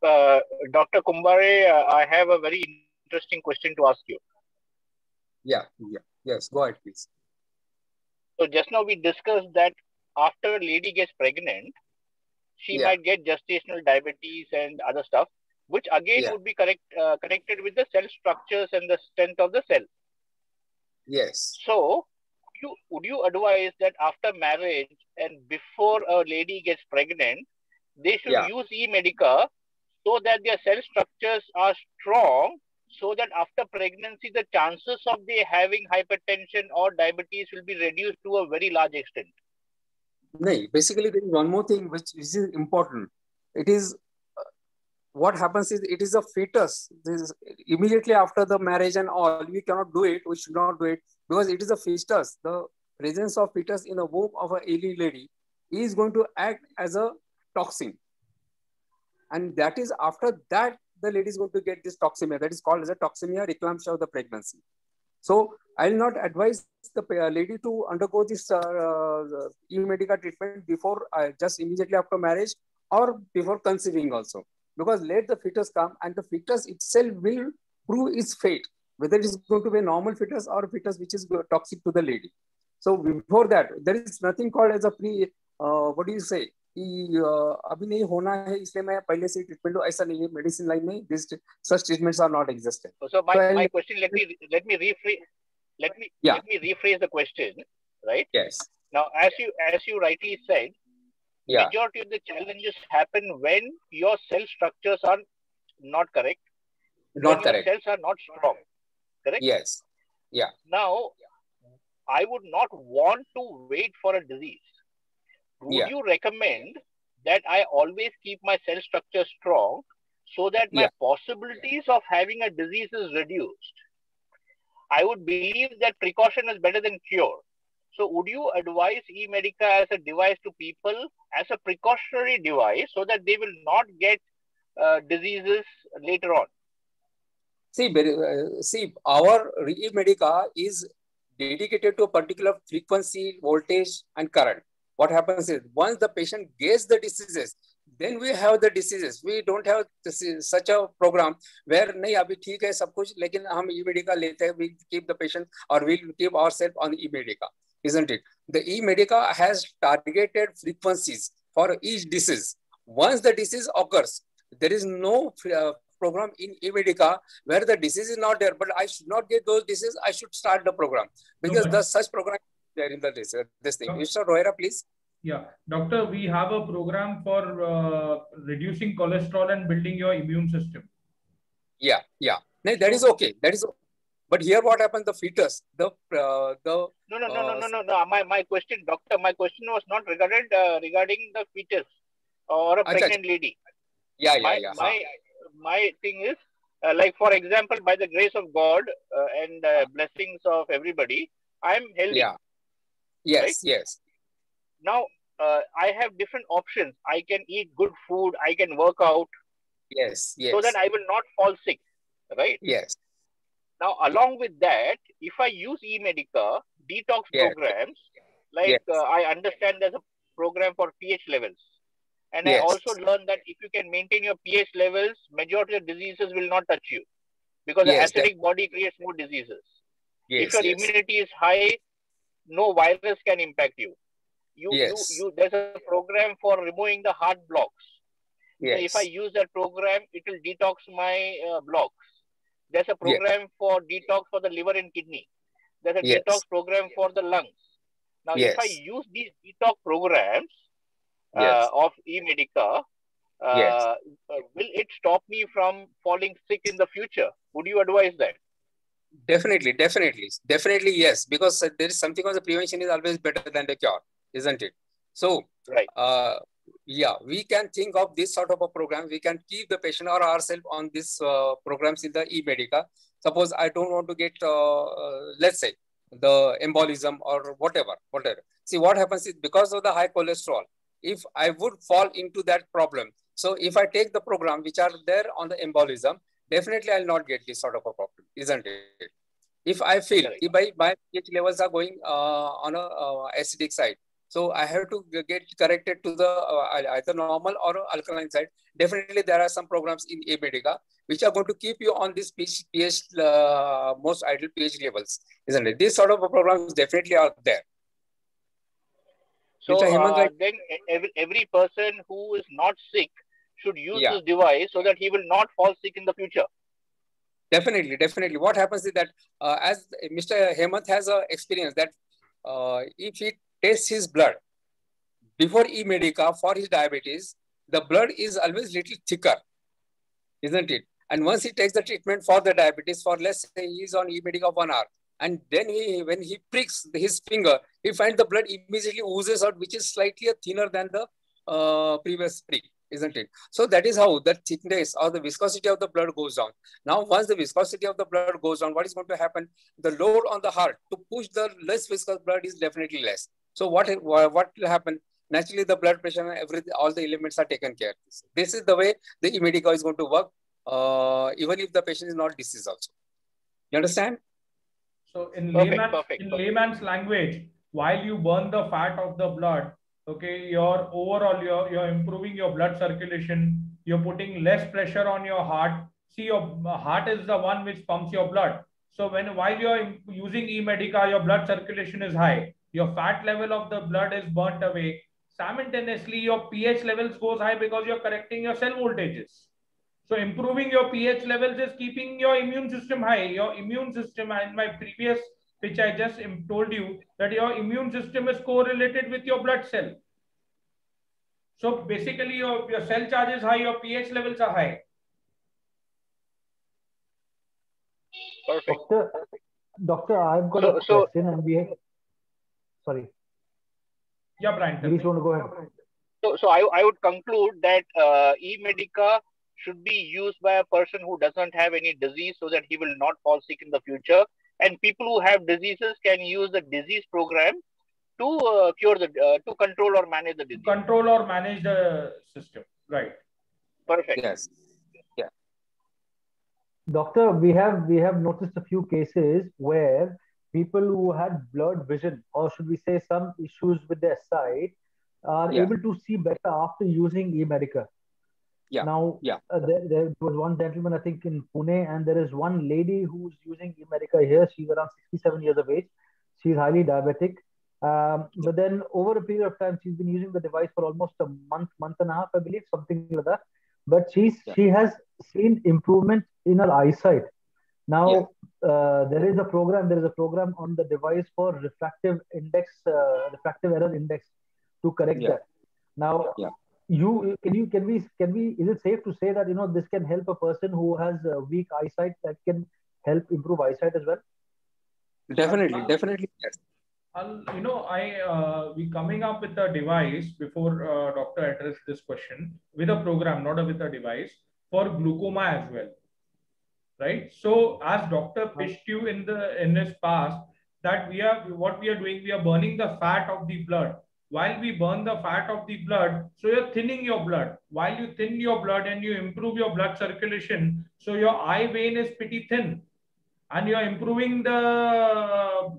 uh, Dr. Kumbare, I have a very interesting question to ask you. Yes, go ahead, please. So just now we discussed that after a lady gets pregnant, she might get gestational diabetes and other stuff, which again would be connected with the cell structures and the strength of the cell. Yes. So, would you advise that after marriage and before a lady gets pregnant, they should use E-Medica so that their cell structures are strong, so that after pregnancy, the chances of they having hypertension or diabetes will be reduced to a very large extent? No, basically there is one more thing which is important. It is what happens is it is a fetus. This is immediately after the marriage and all, we cannot do it. We should not do it because it is a fetus. The presence of fetus in the womb of a ailing lady is going to act as a toxin. And that is after that, the lady is going to get this toxemia. That is called as a toxemia reclampsia of the pregnancy. So I will not advise the lady to undergo this E-Medica treatment before, just immediately after marriage or before conceiving also. Because let the fetus come and the fetus itself will prove its fate, whether it is going to be a normal fetus or a fetus which is toxic to the lady. So before that, there is nothing called as a what do you say? अभी नहीं होना है इसलिए मैं पहले से treatment ऐसा नहीं है मेडिसिन लाइन में this such treatments are not existent. So my question, let me rephrase the question, right? Yes. Now, as you rightly said, majority of the challenges happen when your cell structures are not correct, not correct, your cells are not strong, correct? Yes. Yeah. Now, I would not want to wait for a disease. Would you recommend that I always keep my cell structure strong so that my possibilities of having a disease is reduced? I would believe that precaution is better than cure. So would you advise E-Medica as a device to people as a precautionary device so that they will not get diseases later on? See, our E-Medica is dedicated to a particular frequency, voltage, and current. What happens is once the patient gets the diseases, then we have the diseases. We don't have such a program where nahi abhi theek hai sab kuch, lekin hum E-Medica lete hai, we keep the patient or we keep ourselves on E-Medica, isn't it? The E-Medica has targeted frequencies for each disease. Once the disease occurs, there is no program in E-Medica where the disease is not there, but I should not get those diseases. I should start the program because the such program there in the this thing. Mr. Rohira, please. Yeah, doctor, we have a program for reducing cholesterol and building your immune system. Yeah. No, that is okay. That is okay. But here what happens, the fetus, No. My question, doctor, my question was not regarding the fetus or a pregnant lady. My thing is, like for example, by the grace of God and blessings of everybody, I am healthy. Yes, right? Yes. Now, I have different options. I can eat good food. I can work out. Yes. So that I will not fall sick, right? Yes. Now, along with that, if I use E-Medica detox programs, like I understand there's a program for pH levels. And I also learned that if you can maintain your pH levels, majority of diseases will not touch you because the acidic body creates more diseases. If your immunity is high, no virus can impact you. There's a program for removing the heart blocks. So if I use that program, it will detox my blocks. There's a program for detox for the liver and kidney. There's a detox program for the lungs. Now, if I use these detox programs of E-Medica, will it stop me from falling sick in the future? Would you advise that? Definitely, yes. Because there is something called the prevention is always better than the cure, isn't it? So, we can think of this sort of a program. We can keep the patient or ourselves on these programs in the E-Medica. Suppose I don't want to get, let's say, the embolism or whatever. See, what happens is because of the high cholesterol, if I would fall into that problem, so if I take the program which are there on the embolism, definitely I'll not get this sort of a problem, isn't it? If I feel if my pH levels are going on a acidic side, So I have to get corrected to the either normal or alkaline side. Definitely, there are some programs in eMedica which are going to keep you on this pH most ideal pH levels, isn't it? These sort of programs definitely are there. So then every person who is not sick should use this device so that he will not fall sick in the future. Definitely, definitely. What happens is that as Mr. Hemant has a experience that if he tests his blood before eMedica for his diabetes, the blood is always little thicker, isn't it? And once he takes the treatment for the diabetes for, let's say, he's on eMedica 1 hour, and then when he pricks his finger, he finds the blood immediately oozes out, which is slightly thinner than the previous prick, isn't it? So that is how the thickness or the viscosity of the blood goes down. Now, once the viscosity of the blood goes down, what is going to happen? The load on the heart to push the less viscous blood is definitely less. So what will happen? Naturally, the blood pressure and all the elements are taken care of. This is the way the eMedica is going to work, even if the patient is not diseased also. You understand? So in layman's language, while you burn the fat of the blood, okay, you're improving your blood circulation, you're putting less pressure on your heart. See, your heart is the one which pumps your blood. So while you're using eMedica, your blood circulation is high, your fat level of the blood is burnt away. Simultaneously, your pH levels goes high because you're correcting your cell voltages. So improving your pH levels is keeping your immune system high. Your immune system, in my previous which I just told you, that your immune system is correlated with your blood cell. So basically your cell charge is high, your pH levels are high. Perfect. Doctor, I've got a question and we have... Sorry. Yeah, Brian. Please want to go ahead. So I would conclude that eMedica should be used by a person who doesn't have any disease so that he will not fall sick in the future. And people who have diseases can use the disease program to to control or manage the disease. Control or manage the system, right? Perfect. Yes. Yeah. Doctor, we have noticed a few cases where people who had blurred vision, or should we say some issues with their sight, are able to see better after using eMedica. Yeah. Now, there was one gentleman, I think, in Pune, and there is one lady who's using eMedica here. She's around 67 years of age. She's highly diabetic. But then over a period of time, she's been using the device for almost a month and a half, I believe, something like that. But she has seen improvement in her eyesight. Now, there is a program on the device for refractive error index to correct that. Now, is it safe to say that this can help a person who has weak eyesight, that can help improve eyesight as well? Definitely yes. We coming up with a device before doctor addressed this question, with a program, not with a device, for glaucoma as well, right? So as doctor pitched you in his past, that we are burning the fat of the blood. While we burn the fat of the blood, so you're thinning your blood. While you thin your blood and you improve your blood circulation, so your eye vein is pretty thin, and you're improving the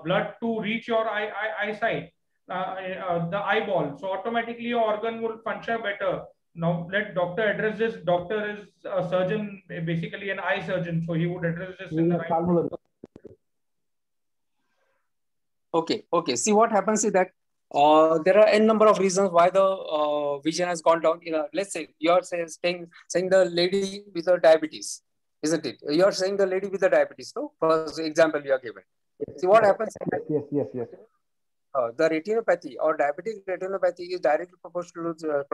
blood to reach your eyesight, the eyeball. So automatically your organ will function better. Now let doctor address this. Doctor is a surgeon, basically an eye surgeon, so he would address this in the right way. Okay. See, what happens is that there are n number of reasons why the vision has gone down. Let's say you are saying the lady with the diabetes, isn't it? You are saying the lady with the diabetes, no? For example, you are given. See what happens? Yes. The retinopathy or diabetic retinopathy is directly proportional to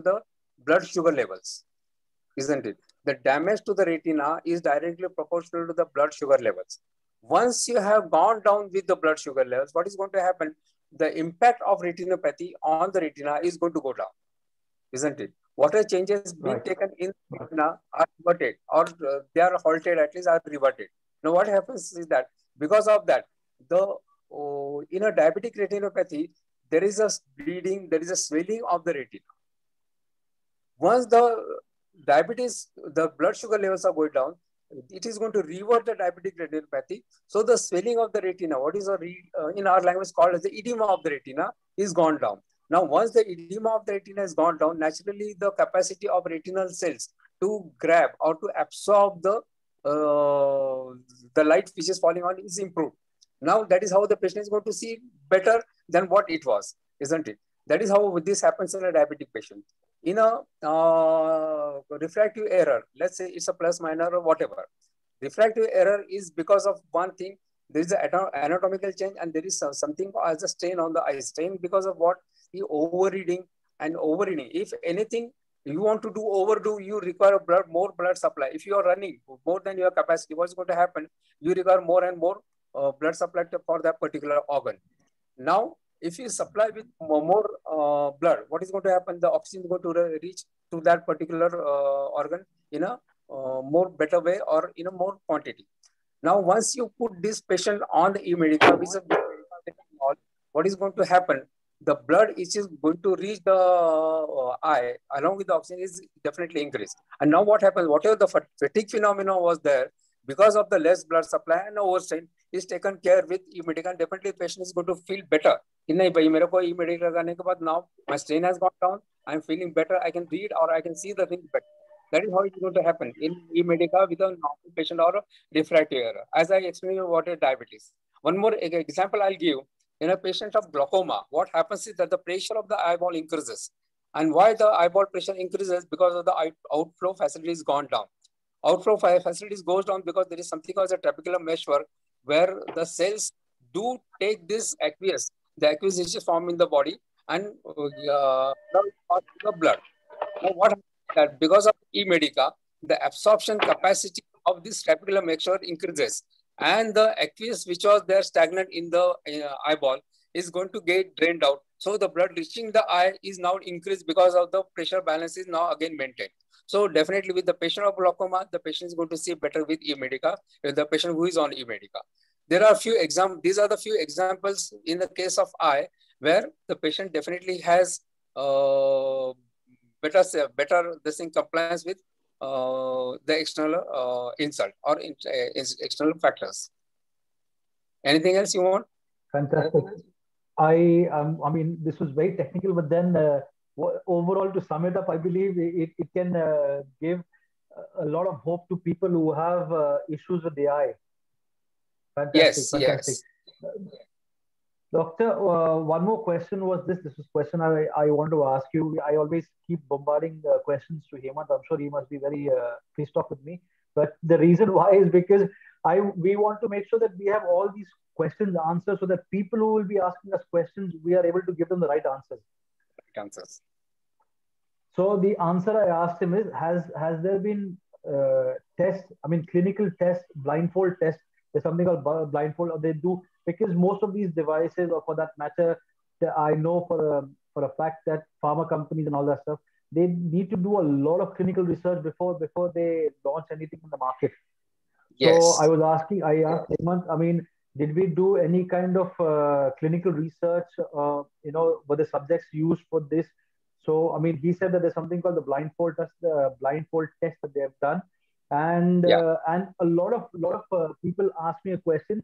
the blood sugar levels, isn't it? The damage to the retina is directly proportional to the blood sugar levels. Once you have gone down with the blood sugar levels, what is going to happen? The impact of retinopathy on the retina is going to go down, isn't it? Whatever changes being taken in the retina are reverted, or they are halted, at least are reverted. Now, what happens is that because of that, in a diabetic retinopathy, there is a bleeding, there is a swelling of the retina. Once the blood sugar levels are going down, it is going to revert the diabetic retinopathy. So the swelling of the retina, what is in our language called as the edema of the retina, is gone down. Now, once the edema of the retina has gone down, naturally the capacity of retinal cells to grab or to absorb the light which is falling on is improved. Now, that is how the patient is going to see better than what it was, isn't it? That is how this happens in a diabetic patient. In a refractive error, let's say it's a plus minor or whatever. Refractive error is because of one thing, there is an anatomical change and there is something as a strain on the eye. Strain because of what? The overreading and overreading. If anything, you want to overdo, you require more blood supply. If you are running more than your capacity, what's going to happen? You require more and more blood supply for that particular organ. Now, if you supply with more blood, what is going to happen? The oxygen is going to reach to that particular organ in a more better way or in a more quantity. Now, once you put this patient on the e-Medica, what is going to happen? The blood which is going to reach the eye along with the oxygen is definitely increased. And now what happens? Whatever the fatigue phenomenon was there, because of the less blood supply and overstrain, is taken care with e-Medica, definitely the patient is going to feel better. Now my strain has gone down, I'm feeling better, I can read or I can see the things better. That is how it is going to happen in e-Medica with a normal patient or a refractive error. As I explained what is diabetes. One more example I'll give. In a patient of glaucoma, what happens is that the pressure of the eyeball increases. And why the eyeball pressure increases? Because of the outflow facilities gone down. Outflow facilities goes down because there is something called a trabecular meshwork where the cells do take this aqueous. The aqueous is formed in the body and the blood. Now what happens is that because of e-Medica, the absorption capacity of this trabecular meshwork increases. And the aqueous which was there stagnant in the eyeball is going to get drained out. So the blood reaching the eye is now increased because of the pressure balance is now again maintained. So definitely with the patient of glaucoma, the patient is going to see better with e-Medica, with the patient who is on e-Medica. There are a few examples. These are the few examples in the case of eye where the patient definitely has better this thing compliance with the external insult or external factors. Anything else you want? Fantastic. I mean, this was very technical, but then overall, to sum it up, I believe it can give a lot of hope to people who have issues with the eye. Fantastic. Yes, fantastic. Yes. Doctor, one more question was this. This was a question I want to ask you. I always keep bombarding questions to Hemant. I'm sure he must be very pissed off with me. But the reason why is because we want to make sure that we have all these questions answered so that people who will be asking us questions, we are able to give them the right answers. Right answers. So the answer I asked him is, has there been tests, I mean, clinical tests, blindfold tests? There's something called blindfold, or they do, because most of these devices, or for that matter, I know for a fact that pharma companies and all that stuff, they need to do a lot of clinical research before they launch anything in the market. Yes. So I asked Hemant, I mean, did we do any kind of clinical research? Were the subjects used for this? So, I mean, he said that there's something called the blindfold test that they have done. And a lot of people ask me a question: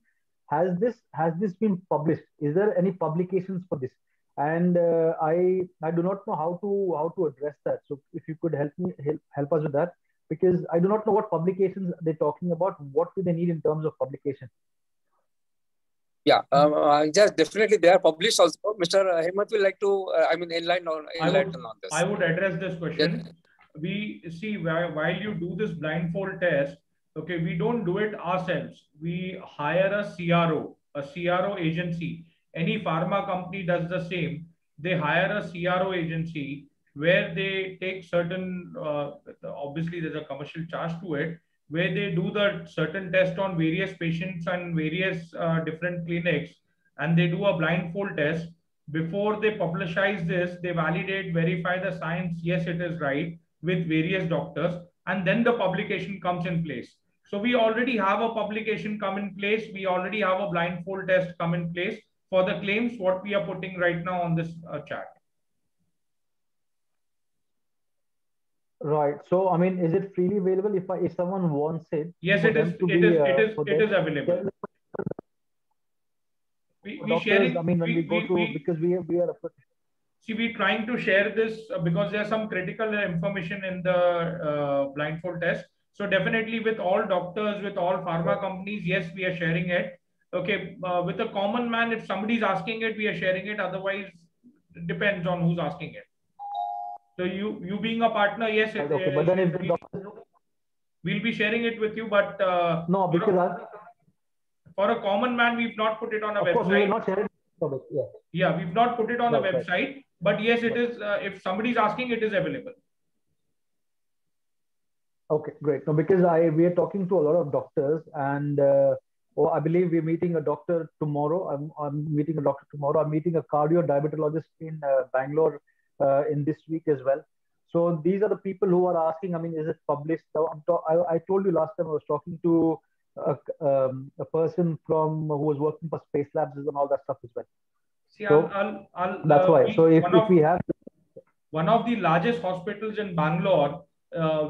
Has this been published? Is there any publications for this? And I do not know how to address that. So if you could help us with that, because I do not know what publications they're talking about. What do they need in terms of publication? Yeah, just definitely they are published also. Mr. Hemant will like to, enlighten on this. I would address this question. Yes. We see while you do this blindfold test, okay, we don't do it ourselves. We hire a CRO agency. Any pharma company does the same. They hire a CRO agency where they take certain, obviously there's a commercial charge to it, where they do the certain test on various patients and various different clinics, and they do a blindfold test. Before they publicize this, they validate, verify the science, yes, it is right, with various doctors, and then the publication comes in place. So we already have a publication come in place. We already have a blindfold test come in place for the claims what we are putting right now on this chat. Right. So, I mean, is it freely available if someone wants it? Yes, it is. It is available. We doctors, sharing. I mean, when we go to, because we are see, we're trying to share this because there's some critical information in the blindfold test. So definitely with all doctors, with all pharma companies, yes, we are sharing it. Okay, with a common man, if somebody's asking it, we are sharing it. Otherwise, it depends on who's asking it. So you being a partner, yes, okay. But then if the doctor, we'll be sharing it with you. But no, because for a common man, we've not put it on a website. Of course, we will not share it. Yeah, we've not put it on a website. But yes, it is. If somebody's asking, it is available. Okay, great. No, because we are talking to a lot of doctors, and I believe we're meeting a doctor tomorrow. I'm meeting a doctor tomorrow. I'm meeting a cardio diabetologist in Bangalore in this week as well. So these are the people who are asking. I mean, is it published? I told you last time I was talking to a person from who was working for Space Labs and all that stuff as well. See, so that's why. So if we have one of the largest hospitals in Bangalore,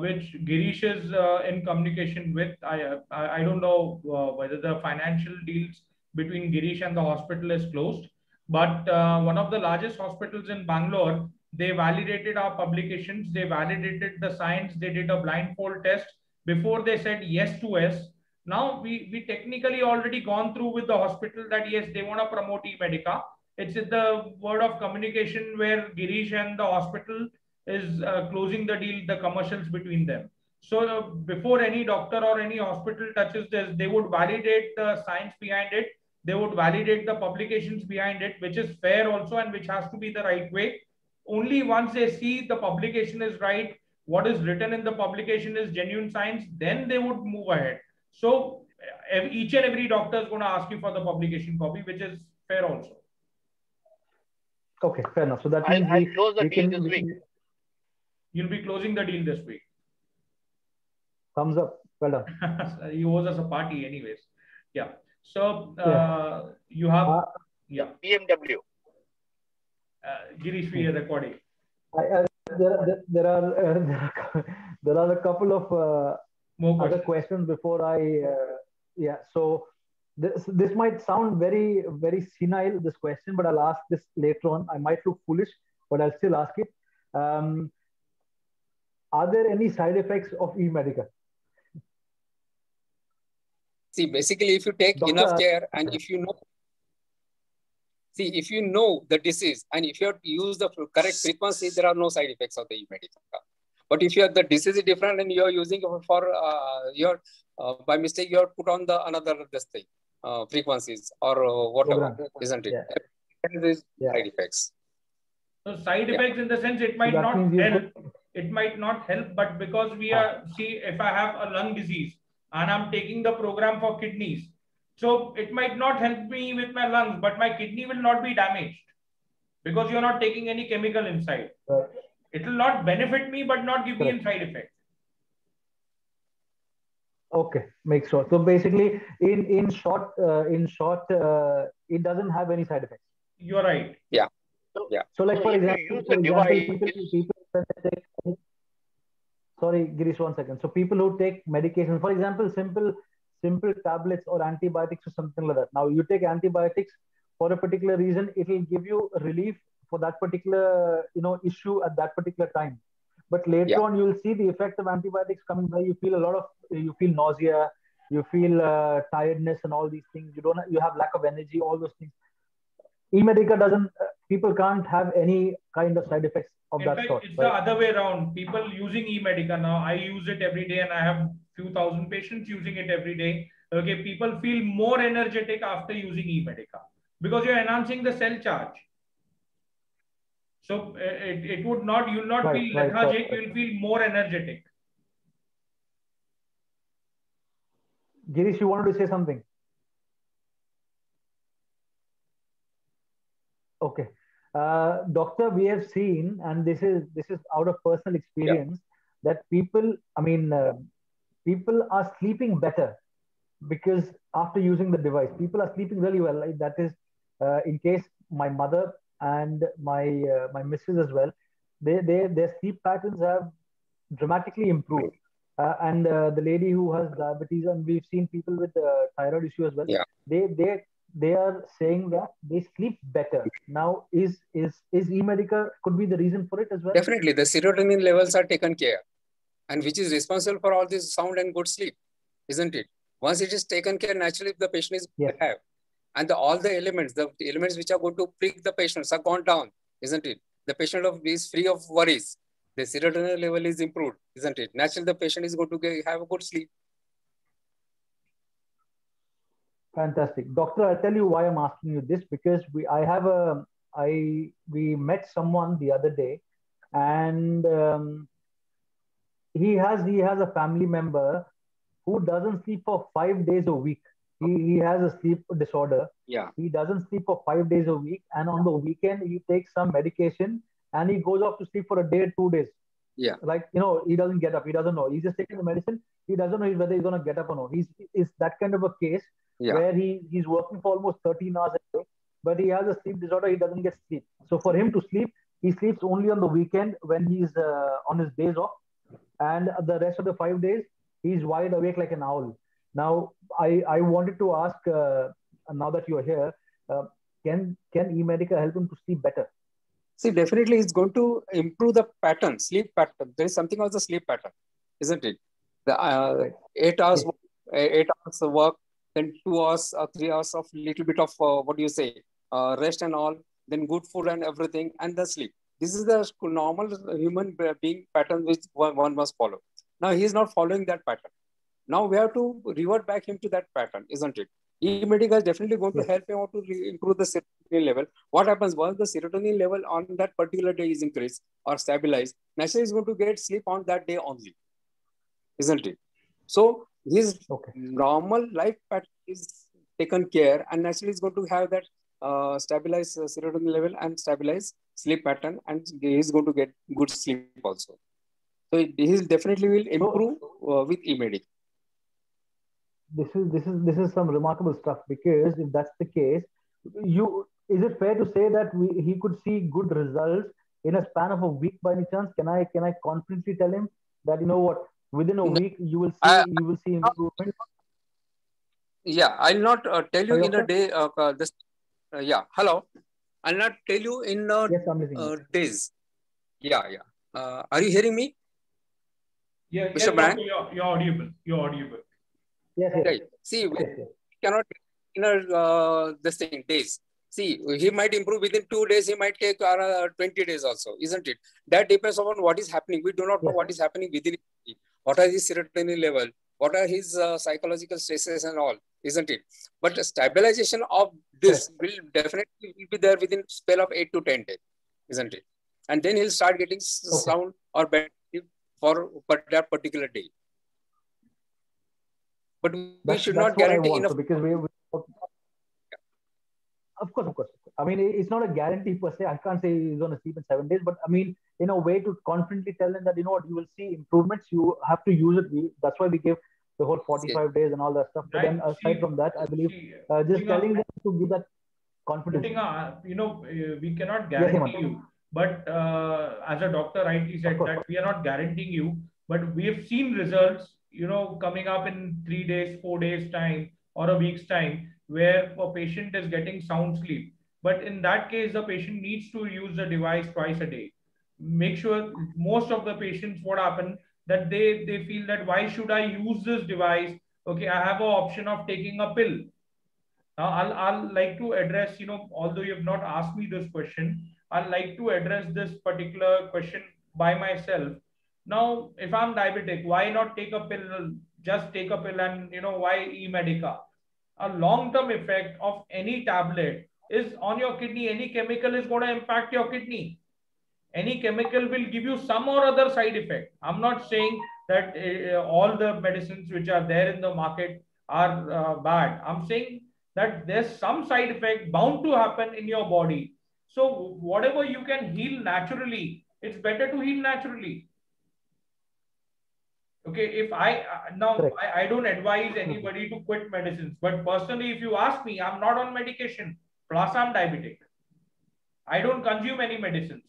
which Girish is in communication with, I don't know whether the financial deals between Girish and the hospital is closed, but one of the largest hospitals in Bangalore, they validated our publications, they validated the science, they did a blindfold test before they said yes to us. Now we technically already gone through with the hospital that yes, they want to promote eMedica. It's the word of communication where Girish and the hospital is closing the deal, the commercials between them. So before any doctor or any hospital touches this, they would validate the science behind it. They would validate the publications behind it, which is fair also and which has to be the right way. Only once they see the publication is right, what is written in the publication is genuine science, then they would move ahead. So each and every doctor is going to ask you for the publication copy, which is fair also. Okay, fair enough. So that means I'll close the deal this week. You'll be closing the deal this week. Thumbs up. Well done. He owes us a party anyways. Yeah. So you have BMW. Girish, we are recording. There are a couple of other questions before I so this might sound very senile, this question, but I'll ask this later on. I might look foolish, but I'll still ask it. Are there any side effects of eMedica? See, basically, if you take enough care and if you know the disease and if you have to use the correct frequency, there are no side effects of the eMedica. But if the disease is different and you are using for by mistake, you have put on the another frequencies or whatever, isn't it? Yeah. Side effects. So side effects in the sense it might not help. It might not help, but because we are, see, if I have a lung disease and I'm taking the program for kidneys, so it might not help me with my lungs, but my kidney will not be damaged because you're not taking any chemical inside. It will not benefit me, but not give me a side effect. Okay, make sure. So basically, in short, it doesn't have any side effects. You're right. Yeah. So like for example, sorry, Girish, 1 second. So people who take medication, for example, simple tablets or antibiotics or something like that. Now you take antibiotics for a particular reason, it will give you relief for that particular issue at that particular time. But later on, you'll see the effect of antibiotics coming by. You feel nausea, you feel tiredness, and all these things. You have lack of energy, all those things. eMedica doesn't. People can't have any kind of side effects of that sort. It's the other way around. People using eMedica now. I use it every day, and I have few thousand patients using it every day. Okay, people feel more energetic after using eMedica because you're enhancing the cell charge. So it would not. You'll not feel lethargic. You'll feel more energetic. Girish, you wanted to say something? Okay. Doctor, we have seen, and this is out of personal experience, that people are sleeping better because after using the device, people are sleeping really well. Like that is, in case my mother and my missus as well, their sleep patterns have dramatically improve. And the lady who has diabetes, and we've seen people with thyroid issue as well. Yeah. They are saying that they sleep better. Now, is eMedica could be the reason for it as well? Definitely, the serotonin levels are taken care, and which is responsible for all this sound and good sleep, isn't it? Once it is taken care, naturally the patient is going to have, and all the elements which are going to prick the patients are gone down, isn't it? The patient is free of worries. The serotonin level is improved, isn't it? Naturally, the patient is going to have a good sleep. Fantastic. Doctor, I'll tell you why I'm asking you this, because we met someone the other day, and he has a family member who doesn't sleep for 5 days a week. He has a sleep disorder. Yeah. He doesn't sleep for 5 days a week, and on the weekend he takes some medication and he goes off to sleep for a day, 2 days. Yeah. Like, he doesn't get up. He doesn't know. He's just taking the medicine. He doesn't know whether he's going to get up or not. Is that kind of a case where he's working for almost 13 hours a day, but he has a sleep disorder. He doesn't get sleep. So for him to sleep, he sleeps only on the weekend when he's on his days off, and the rest of the 5 days he's wide awake like an owl. Now, I wanted to ask, now that you're here, can eMedica help him to sleep better? See, definitely it's going to improve the pattern, sleep pattern. There is something called the sleep pattern, isn't it? The 8 hours, 8 hours of work, then 2 hours or 3 hours of little bit of rest and all, then good food and everything, and the sleep. This is the normal human being pattern which one must follow. Now he is not following that pattern. Now we have to revert back him to that pattern, isn't it? eMedica is definitely going to help him out to improve the serotonin level. What happens once the serotonin level on that particular day is increased or stabilized, naturally is going to get sleep on that day only, isn't it? So his normal life pattern is taken care, and naturally is going to have that stabilized serotonin level and stabilized sleep pattern, and he is going to get good sleep also. So he definitely will improve with eMedica. This is some remarkable stuff, because if that's the case, is it fair to say that he could see good results in a span of a week by any chance? Can I confidently tell him that, you know what, within a week you will see improvement? Yeah, I'll not tell you in a day. Hello. I'll not tell you in days. Yeah. Are you hearing me? Yeah, Mr. Brian? You're audible. Yes. Right. See, we cannot this thing days. See, he might improve within 2 days. He might take 20 days also, isn't it? That depends on what is happening. We do not know what is happening within him. What are his serotonin level? What are his psychological stresses and all, isn't it? But stabilization of this will definitely be there within a spell of 8 to 10 days, isn't it? And then he'll start getting sound or better for that particular day. But we should not guarantee enough. Because of course. I mean, it's not a guarantee per se. I can't say he's going to sleep in 7 days, but I mean, in a way to confidently tell him that, you know what, you will see improvements. You have to use it. That's why we give the whole 45 days and all that stuff. But then aside from that, I believe just telling them to give that confidence. We cannot guarantee you. But as a doctor rightly said, that we are not guaranteeing you, but we have seen results, coming up in 3 days, 4 days time, or a week's time, where a patient is getting sound sleep. But in that case, the patient needs to use the device twice a day. Make sure most of the patients, what happen, that they feel that why should I use this device? Okay, I have an option of taking a pill. Now, I'll like to address, although you have not asked me this question, I'd like to address this particular question by myself. Now, if I'm diabetic, why not take a pill? Just take a pill, and why eMedica? A long-term effect of any tablet is on your kidney. Any chemical is going to impact your kidney. Any chemical will give you some or other side effect. I'm not saying that all the medicines which are there in the market are bad. I'm saying that there's some side effect bound to happen in your body. So whatever you can heal naturally, it's better to heal naturally. Okay, if I don't advise anybody to quit medicines, but personally, if you ask me, I'm not on medication, plus I'm diabetic. I don't consume any medicines.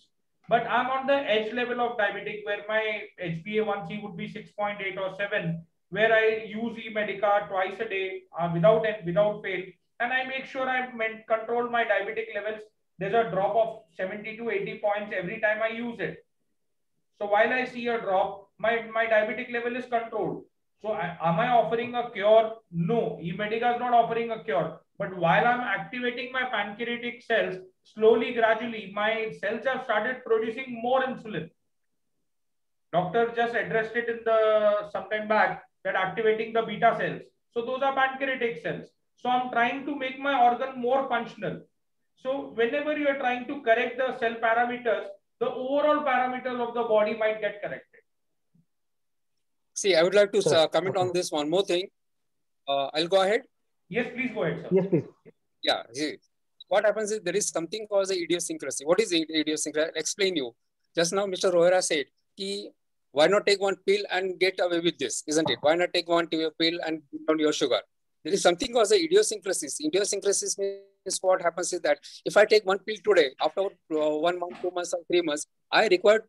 but I'm on the edge level of diabetic where my HbA1c would be 6.8 or 7, where I use E-Medica twice a day without fail, and I make sure I control my diabetic levels. There's a drop of 70 to 80 points every time I use it. So while I see a drop, my diabetic level is controlled. So am I offering a cure? No, E-Medica is not offering a cure. But while I'm activating my pancreatic cells, slowly, gradually, my cells have started producing more insulin. Doctor just addressed it in the sometime back that activating the beta cells. So those are pancreatic cells. So I'm trying to make my organ more functional. So whenever you are trying to correct the cell parameters, the overall parameters of the body might get corrected. See, I would like to comment on this one more thing. I'll go ahead. Yes, please go ahead, sir. Yes, please. Yeah. What happens is there is something called the idiosyncrasy. What is idiosyncrasy? I'll explain you. Just now, Mr. Rohira said, why not take one pill and get away with this, isn't it? Why not take one pill and put down your sugar? There is something called the idiosyncrasies. Idiosyncrasies means what happens is that if I take one pill today, after 1 month, 2 months, or 3 months, I require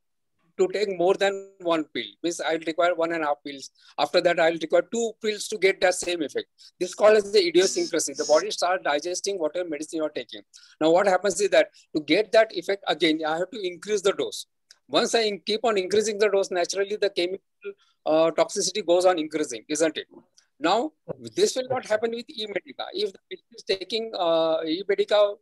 to take more than one pill. Means I'll require 1.5 pills. After that, I'll require 2 pills to get that same effect. This is called as the idiosyncrasy. The body starts digesting whatever medicine you're taking. Now, what happens is that to get that effect again, I have to increase the dose. Once I keep on increasing the dose, naturally the chemical toxicity goes on increasing, isn't it? Now, this will not happen with E-Medica. If the patient is taking E-Medica,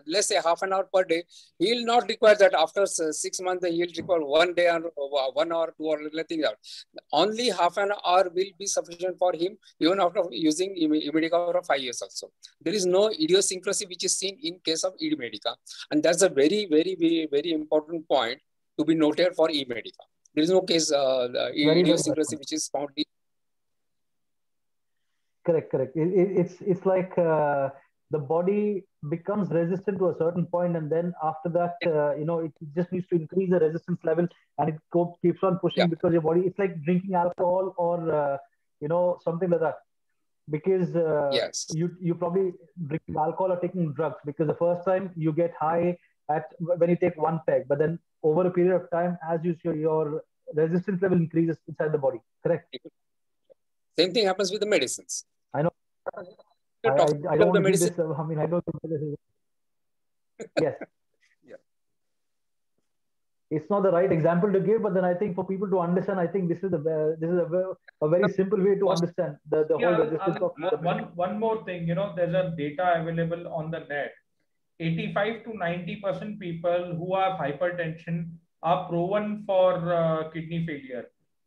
let's say half an hour per day, he will not require that after 6 months, he will require 1 day or 1 hour, 2 hours, nothing else. Only half an hour will be sufficient for him, even after using E-Medica for 5 years also. There is no idiosyncrasy which is seen in case of E-Medica. And that's a very, very, very, very important point to be noted for E-Medica. There is no case idiosyncrasy which is found in. Correct. It's like the body becomes resistant to a certain point, and then after that, it just needs to increase the resistance level, and it keeps on pushing because your body. It's like drinking alcohol or something like that. Because you probably drinking alcohol or taking drugs because the first time you get high when you take one peg, but then over a period of time, as your resistance level increases inside the body. Correct. Same thing happens with the medicines. I know. I don't want to do this. I mean, I don't think this is. Yes. Yeah. It's not the right example to give, but then I think for people to understand, I think this is a very simple way to understand the whole resistance of. One more thing, there's a data available on the net. 85 to 90% people who have hypertension are proven for kidney failure.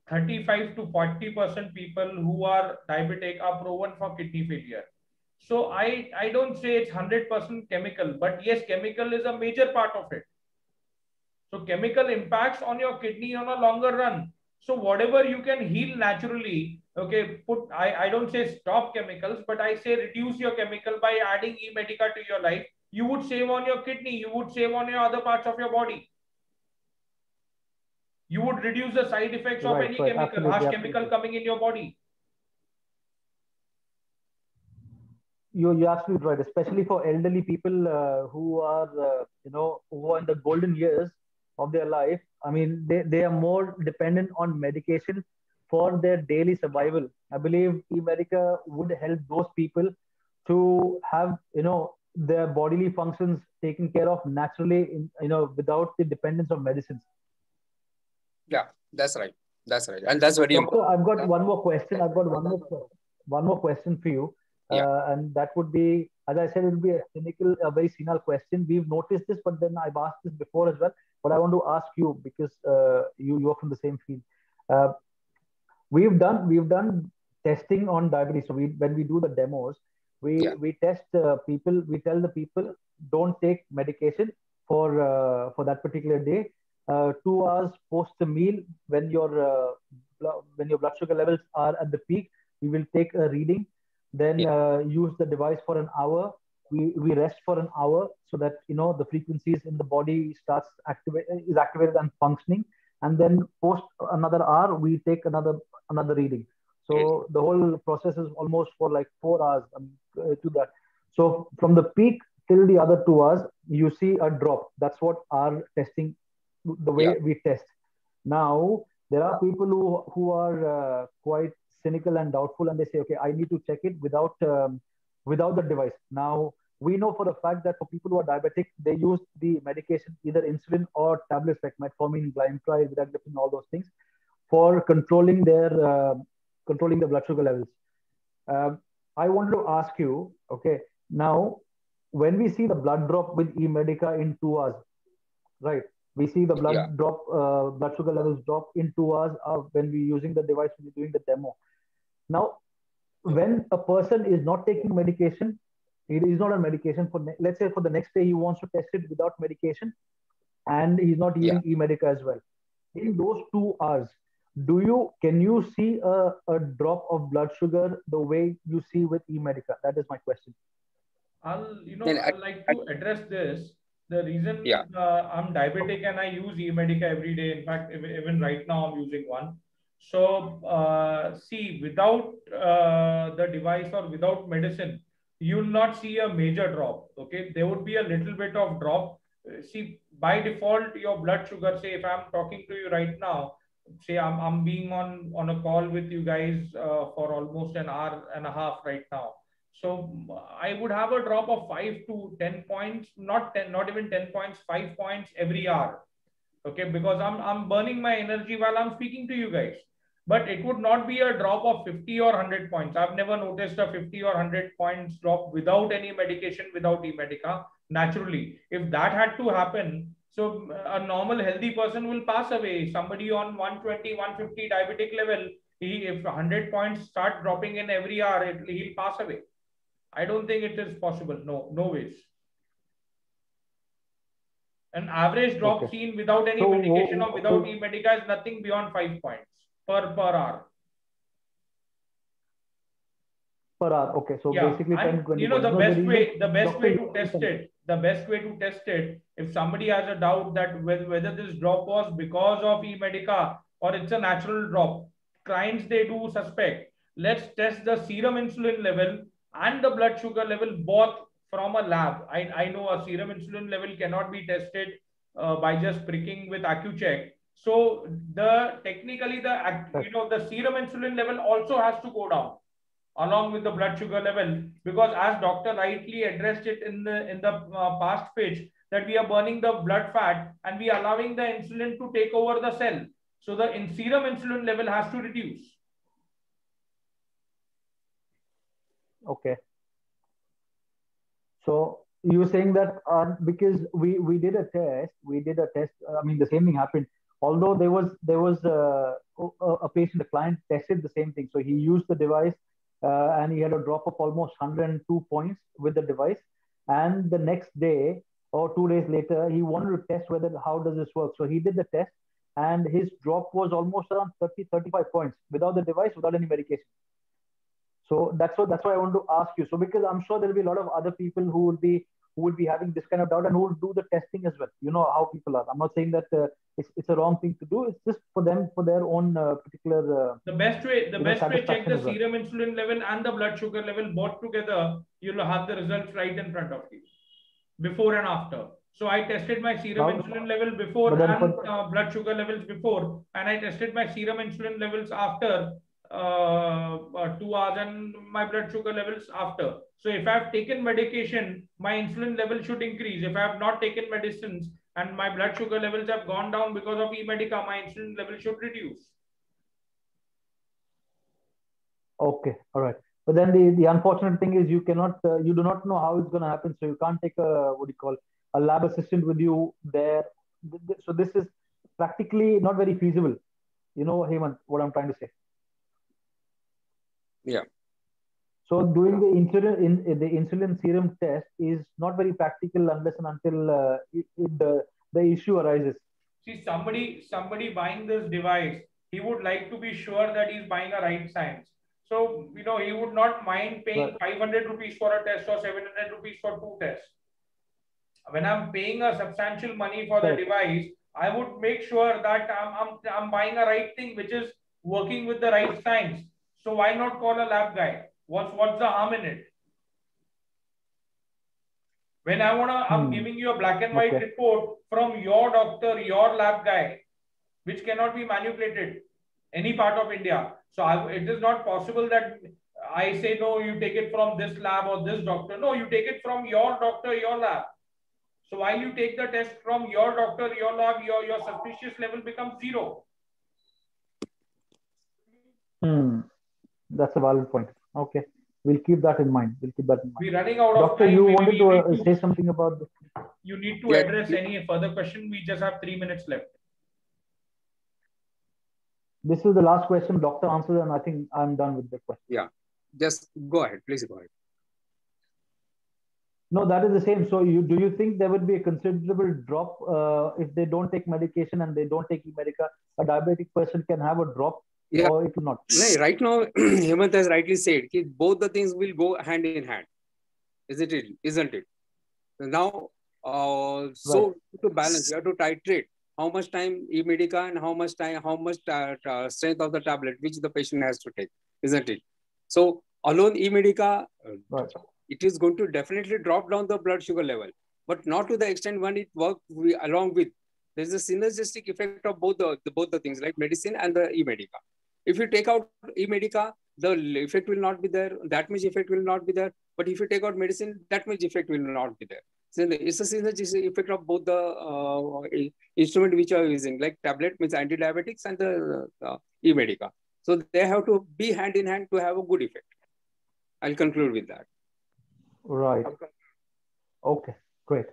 35 to 40% people who are diabetic are proven for kidney failure. So I don't say it's 100% chemical, but yes, chemical is a major part of it. So chemical impacts on your kidney on a longer run. So whatever you can heal naturally, okay, I don't say stop chemicals, but I say reduce your chemical by adding E-Medica to your life. You would save on your kidney, you would save on your other parts of your body. You would reduce the side effects of any chemical, harsh chemical coming in your body. You're absolutely right, especially for elderly people who are, who are in the golden years of their life. I mean, they are more dependent on medication for their daily survival. I believe E-Medica would help those people to have, their bodily functions taken care of naturally, without the dependence of medicines. Yeah, that's right. And that's very important. I've got one more question. One more question for you. And that would be, as I said, it would be a very senile question. We've noticed this, but then I've asked this before as well. But I want to ask you because you're from the same field. We've done testing on diabetes. So when we do the demos, we test people. We tell the people don't take medication for that particular day. 2 hours post the meal, when your blood sugar levels are at the peak, we will take a reading. Then use the device for an hour. We rest for an hour so that the frequencies in the body is activated and functioning. And then post another hour, we take another reading. So the whole process is almost for like 4 hours to that. So from the peak till the other 2 hours, you see a drop. That's what our testing the way we test. Now, there are people who are quite cynical and doubtful, and they say, okay, I need to check it without without the device. Now, we know for the fact that for people who are diabetic, they use the medication, either insulin or tablets like metformin, glimepiride, viragliptin, all those things, for controlling their controlling the blood sugar levels. I wanted to ask you, okay, now when we see the blood drop with eMedica in 2 hours, right? We see the blood drop, blood sugar levels drop in 2 hours when we're using the device, when we're doing the demo. Now, when a person is not taking medication, he is not on medication for, let's say for the next day, he wants to test it without medication, and he's not using eMedica as well. In those 2 hours, can you see a drop of blood sugar the way you see with eMedica? That is my question. I'd like to address this. The reason I'm diabetic and I use eMedica every day. In fact, even right now I'm using one. So see, without the device or without medicine, you will not see a major drop. Okay, there would be a little bit of drop. See, by default, your blood sugar, say if I'm talking to you right now, say I'm being on a call with you guys for almost an hour and a half right now. So I would have a drop of 5 to 10 points, not even 10 points, 5 points every hour. Okay, because I'm burning my energy while I'm speaking to you guys. But it would not be a drop of 50 or 100 points. I've never noticed a 50 or 100 points drop without any medication, without eMedica, naturally. If that had to happen, so a normal healthy person will pass away. Somebody on 120, 150 diabetic level, if 100 points start dropping in every hour, he'll pass away. I don't think it is possible. No ways. An average drop seen without any medication or without eMedica is nothing beyond 5 points per hour. Per hour. Okay. So basically 10, 20 points. The best way to test it, if somebody has a doubt that whether this drop was because of eMedica or it's a natural drop, clients, they do suspect. Let's test the serum insulin level and the blood sugar level both from a lab. I know a serum insulin level cannot be tested by just pricking with AccuCheck. So technically the serum insulin level also has to go down along with the blood sugar level, because as doctor rightly addressed it in the past pitch, that we are burning the blood fat and we are allowing the insulin to take over the cell. So the serum insulin level has to reduce. Okay. So you're saying that because we did a test, I mean, the same thing happened. Although there was a patient, a client tested the same thing. So he used the device and he had a drop of almost 102 points with the device. And the next day or 2 days later, he wanted to test how does this work. So he did the test and his drop was almost around 30, 35 points without the device, without any medication. So that's why I want to ask you. So because I'm sure there'll be a lot of other people who will be having this kind of doubt and who will do the testing as well. You know how people are. I'm not saying that it's a wrong thing to do. It's just for them, for their own particular. The best way check the serum insulin level and the blood sugar level both together. You'll have the results right in front of you, before and after. So I tested my serum insulin level before and blood sugar levels before, and I tested my serum insulin levels after 2 hours and my blood sugar levels after. So if I've taken medication, my insulin level should increase. If I have not taken medicines and my blood sugar levels have gone down because of eMedica, my insulin level should reduce. Okay, all right. But then the unfortunate thing is you do not know how it's going to happen. So you can't take a lab assistant with you there. So this is practically not very feasible. You know, Hemant, what I'm trying to say. Yeah. So doing the insulin serum test is not very practical unless and until the issue arises. See, somebody buying this device, he would like to be sure that he's buying a right science. So, he would not mind paying 500 rupees for a test or 700 rupees for 2 tests. When I'm paying a substantial money for the device, I would make sure that I'm buying a right thing, which is working with the right science. So why not call a lab guy? What's the harm in it? When I'm giving you a black and white report from your doctor, your lab guy, which cannot be manipulated any part of India. So it is not possible that I say, no, you take it from this lab or this doctor. No, you take it from your doctor, your lab. So while you take the test from your doctor, your lab, your suspicious level becomes 0. That's a valid point. Okay. We'll keep that in mind. We're running out of Doctor, time. you wanted to say something about this? You need to address any further question. We just have 3 minutes left. This is the last question. Doctor answered, and I think I'm done with the question. Yeah. Just go ahead. Please go ahead. No, that is the same. So do you think there would be a considerable drop if they don't take medication and they don't take eMedica? A diabetic person can have a drop, or it will not? No, right now, Hemant has rightly said, both the things will go hand in hand. Isn't it? Now, so to balance, you have to titrate how much time eMedica and how much strength of the tablet which the patient has to take, isn't it? So alone eMedica, it is going to definitely drop down the blood sugar level, but not to the extent when it works along with. There is a synergistic effect of both the things, like medicine and the eMedica. If you take out eMedica, the effect will not be there. That much effect will not be there. But if you take out medicine, that much effect will not be there. So it's a synergistic effect of both the instrument which are using, like tablet means anti-diabetics and the eMedica. So they have to be hand in hand to have a good effect. I'll conclude with that. Right. Okay. Great.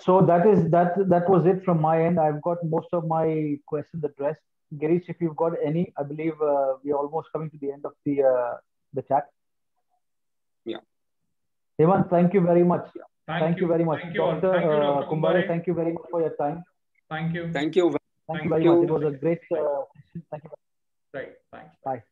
So that was it from my end. I've got most of my questions addressed. Girish, if you've got any, I believe we're almost coming to the end of the chat. Yeah. Hemant, thank you very much. Thank you very much. Thank you Dr. Kumbhare, thank you very much for your time. Thank you. Thank you. Thank you very much. It was a great session. Thank you. Right. Thanks. Bye.